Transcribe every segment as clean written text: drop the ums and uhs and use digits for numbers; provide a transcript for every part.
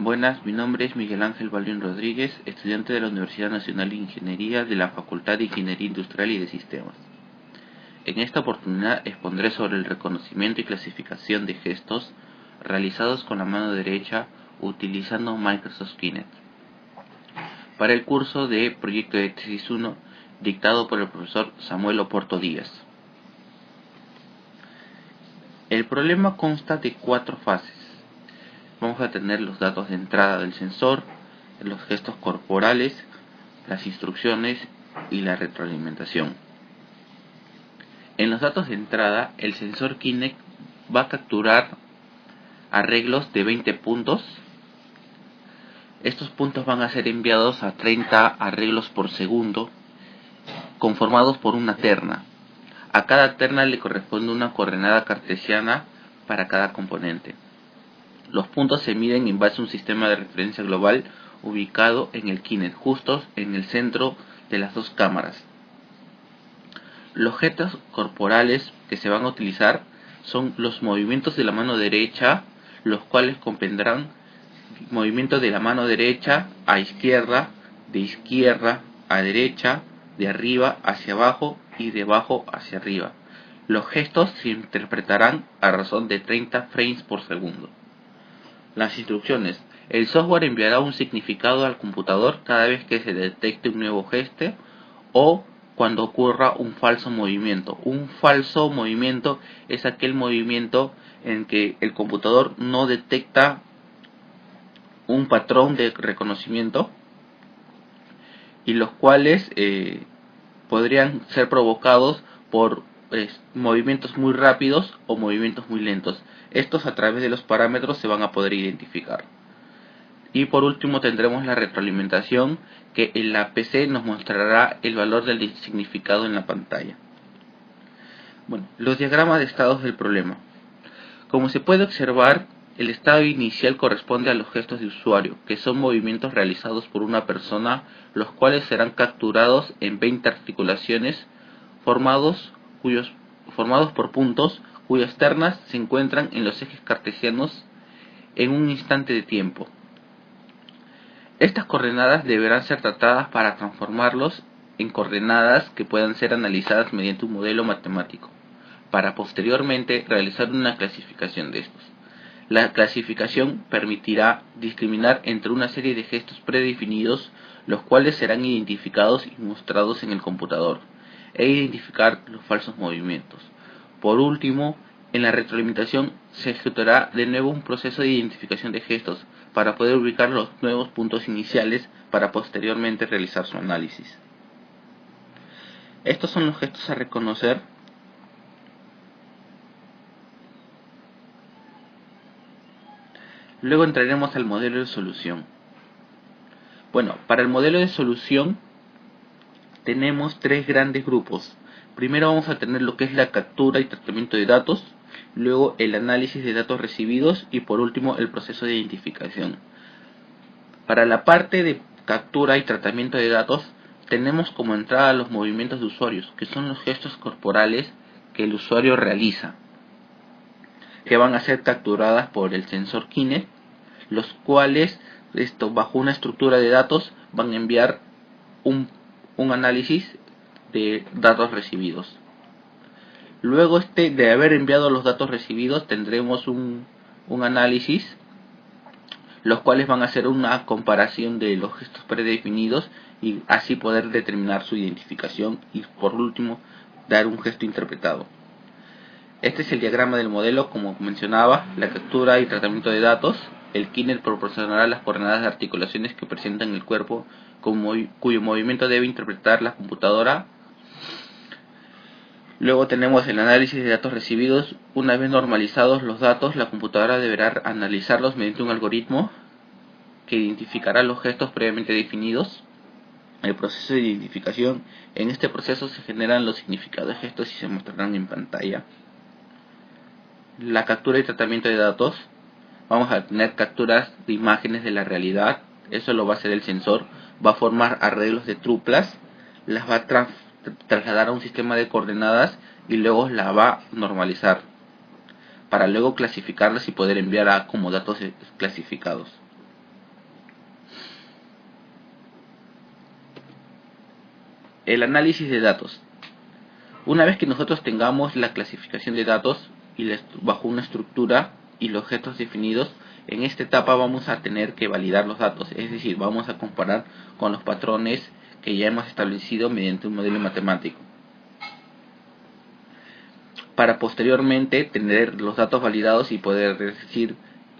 Buenas, mi nombre es Miguel Ángel Baldwin Rodríguez, estudiante de la Universidad Nacional de Ingeniería de la Facultad de Ingeniería Industrial y de Sistemas. En esta oportunidad expondré sobre el reconocimiento y clasificación de gestos realizados con la mano derecha utilizando Microsoft Kinect, para el curso de Proyecto de Tesis 1 dictado por el profesor Samuel Oporto Díaz. El problema consta de 4 fases. Vamos a tener los datos de entrada del sensor, los gestos corporales, las instrucciones y la retroalimentación. En los datos de entrada, el sensor Kinect va a capturar arreglos de 20 puntos. Estos puntos van a ser enviados a 30 arreglos por segundo, conformados por una terna. A cada terna le corresponde una coordenada cartesiana para cada componente. Los puntos se miden en base a un sistema de referencia global ubicado en el Kinect, justo en el centro de las dos cámaras. Los gestos corporales que se van a utilizar son los movimientos de la mano derecha, los cuales comprenderán movimiento de la mano derecha a izquierda, de izquierda a derecha, de arriba hacia abajo y de abajo hacia arriba. Los gestos se interpretarán a razón de 30 frames por segundo. Las instrucciones. El software enviará un significado al computador cada vez que se detecte un nuevo gesto o cuando ocurra un falso movimiento. Un falso movimiento es aquel movimiento en que el computador no detecta un patrón de reconocimiento y los cuales podrían ser provocados por movimientos muy rápidos o movimientos muy lentos. Estos a través de los parámetros se van a poder identificar. Y por último tendremos la retroalimentación, que en la PC nos mostrará el valor del significado en la pantalla. Bueno, los diagramas de estados del problema. Como se puede observar, el estado inicial corresponde a los gestos de usuario, que son movimientos realizados por una persona, los cuales serán capturados en 20 articulaciones formados por puntos cuyas ternas se encuentran en los ejes cartesianos en un instante de tiempo. Estas coordenadas deberán ser tratadas para transformarlos en coordenadas que puedan ser analizadas mediante un modelo matemático, para posteriormente realizar una clasificación de estos. La clasificación permitirá discriminar entre una serie de gestos predefinidos, los cuales serán identificados y mostrados en el computador, e identificar los falsos movimientos. Por último, en la retroalimentación se ejecutará de nuevo un proceso de identificación de gestos para poder ubicar los nuevos puntos iniciales para posteriormente realizar su análisis. Estos son los gestos a reconocer. Luego entraremos al modelo de solución. Bueno, para el modelo de solución tenemos 3 grandes grupos. Primero vamos a tener lo que es la captura y tratamiento de datos, luego el análisis de datos recibidos y por último el proceso de identificación. Para la parte de captura y tratamiento de datos tenemos como entrada los movimientos de usuarios, que son los gestos corporales que el usuario realiza, que van a ser capturadas por el sensor Kinect, los cuales bajo una estructura de datos van a enviar un análisis de datos recibidos. Luego de haber enviado los datos recibidos tendremos un análisis, los cuales van a hacer una comparación de los gestos predefinidos y así poder determinar su identificación y por último dar un gesto interpretado. Este es el diagrama del modelo. Como mencionaba, la captura y tratamiento de datos. El Kinect proporcionará las coordenadas de articulaciones que presentan el cuerpo cuyo movimiento debe interpretar la computadora. Luego tenemos el análisis de datos recibidos. Una vez normalizados los datos, la computadora deberá analizarlos mediante un algoritmo que identificará los gestos previamente definidos. El proceso de identificación. En este proceso se generan los significados de gestos y se mostrarán en pantalla. La captura y tratamiento de datos. Vamos a tener capturas de imágenes de la realidad. Eso lo va a hacer el sensor. Va a formar arreglos de truplas. Las va a trasladar a un sistema de coordenadas y luego la va a normalizar para luego clasificarlas y poder enviar como datos clasificados. El análisis de datos. Una vez que nosotros tengamos la clasificación de datos bajo una estructura y los objetos definidos, en esta etapa vamos a tener que validar los datos, es decir, vamos a comparar con los patrones que ya hemos establecido mediante un modelo matemático, para posteriormente tener los datos validados y poder decir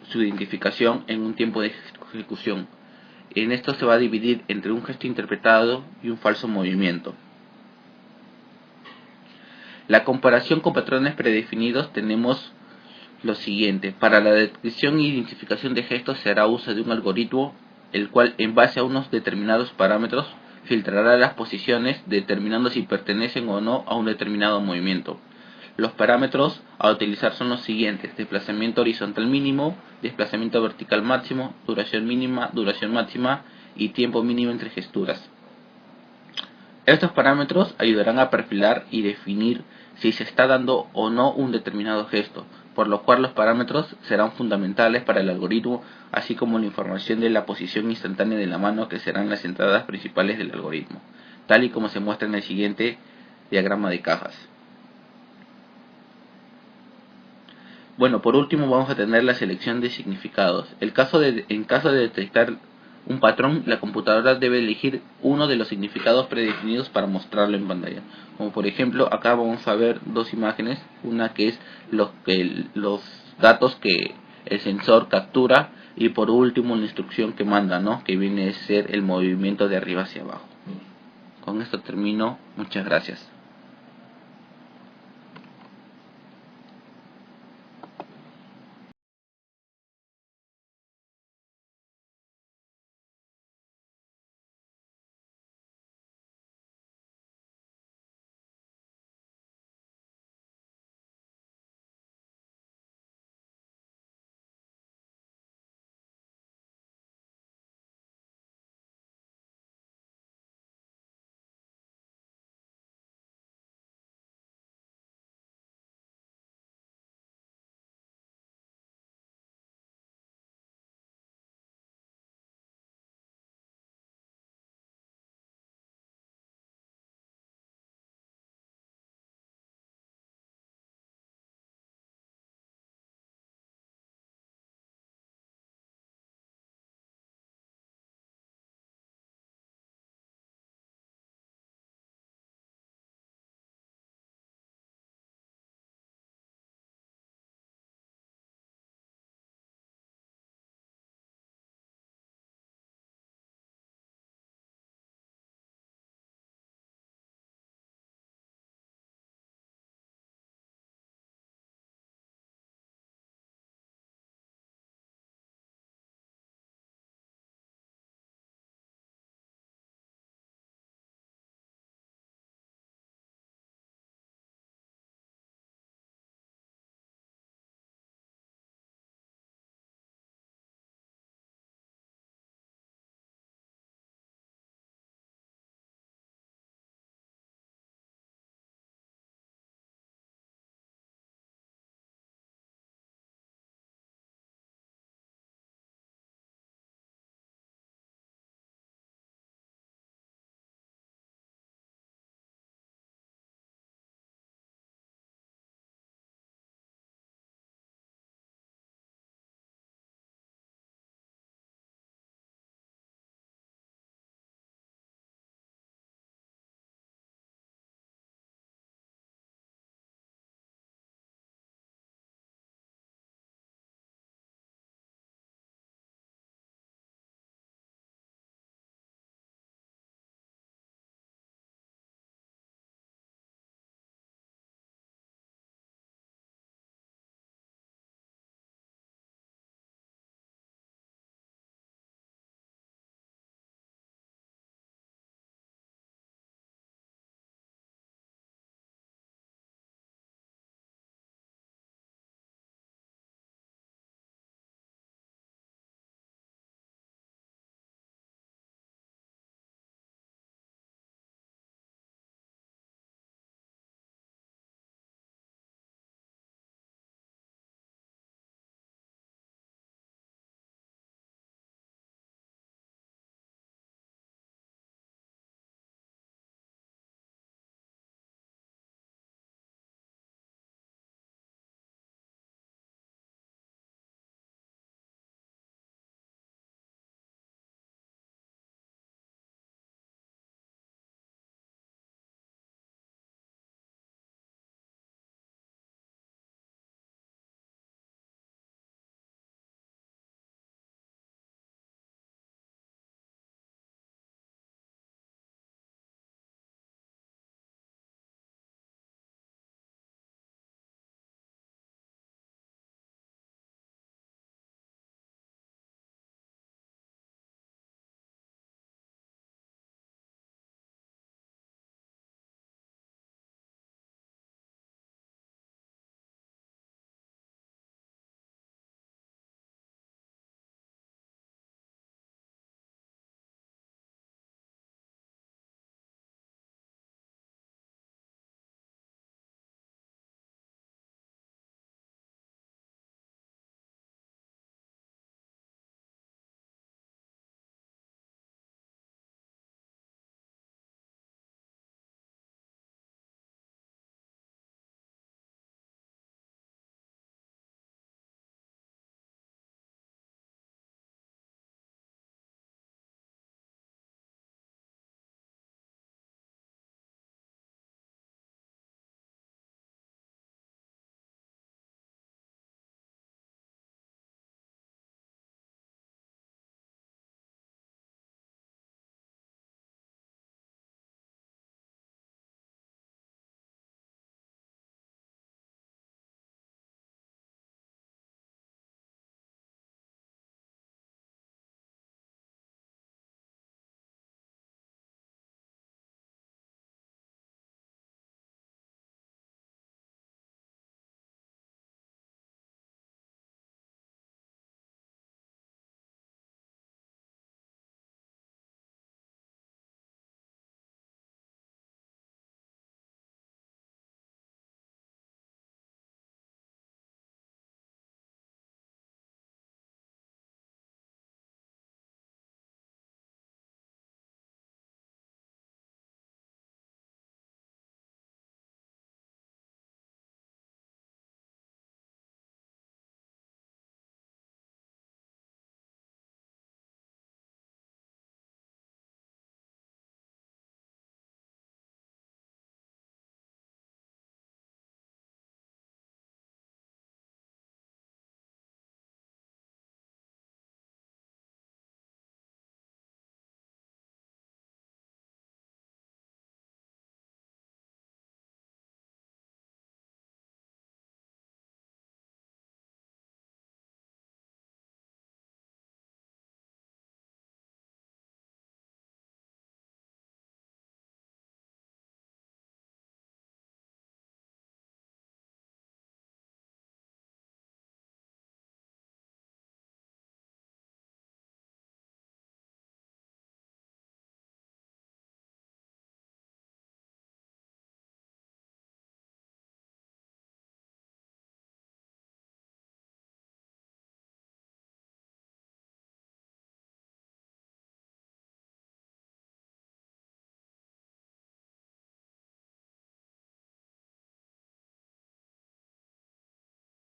su identificación en un tiempo de ejecución. En esto se va a dividir entre un gesto interpretado y un falso movimiento. La comparación con patrones predefinidos tenemos lo siguiente. Para la detección e identificación de gestos se hará uso de un algoritmo, el cual en base a unos determinados parámetros filtrará las posiciones determinando si pertenecen o no a un determinado movimiento. Los parámetros a utilizar son los siguientes: desplazamiento horizontal mínimo, desplazamiento vertical máximo, duración mínima, duración máxima y tiempo mínimo entre gesturas. Estos parámetros ayudarán a perfilar y definir si se está dando o no un determinado gesto, por lo cual los parámetros serán fundamentales para el algoritmo, así como la información de la posición instantánea de la mano, que serán las entradas principales del algoritmo, tal y como se muestra en el siguiente diagrama de cajas. Bueno, por último vamos a tener la selección de significados. En caso de detectar un patrón, la computadora debe elegir uno de los significados predefinidos para mostrarlo en pantalla. Como por ejemplo, acá vamos a ver dos imágenes, una que es los datos que el sensor captura, y por último la instrucción que manda, ¿no? Que viene a ser el movimiento de arriba hacia abajo. Con esto termino, muchas gracias.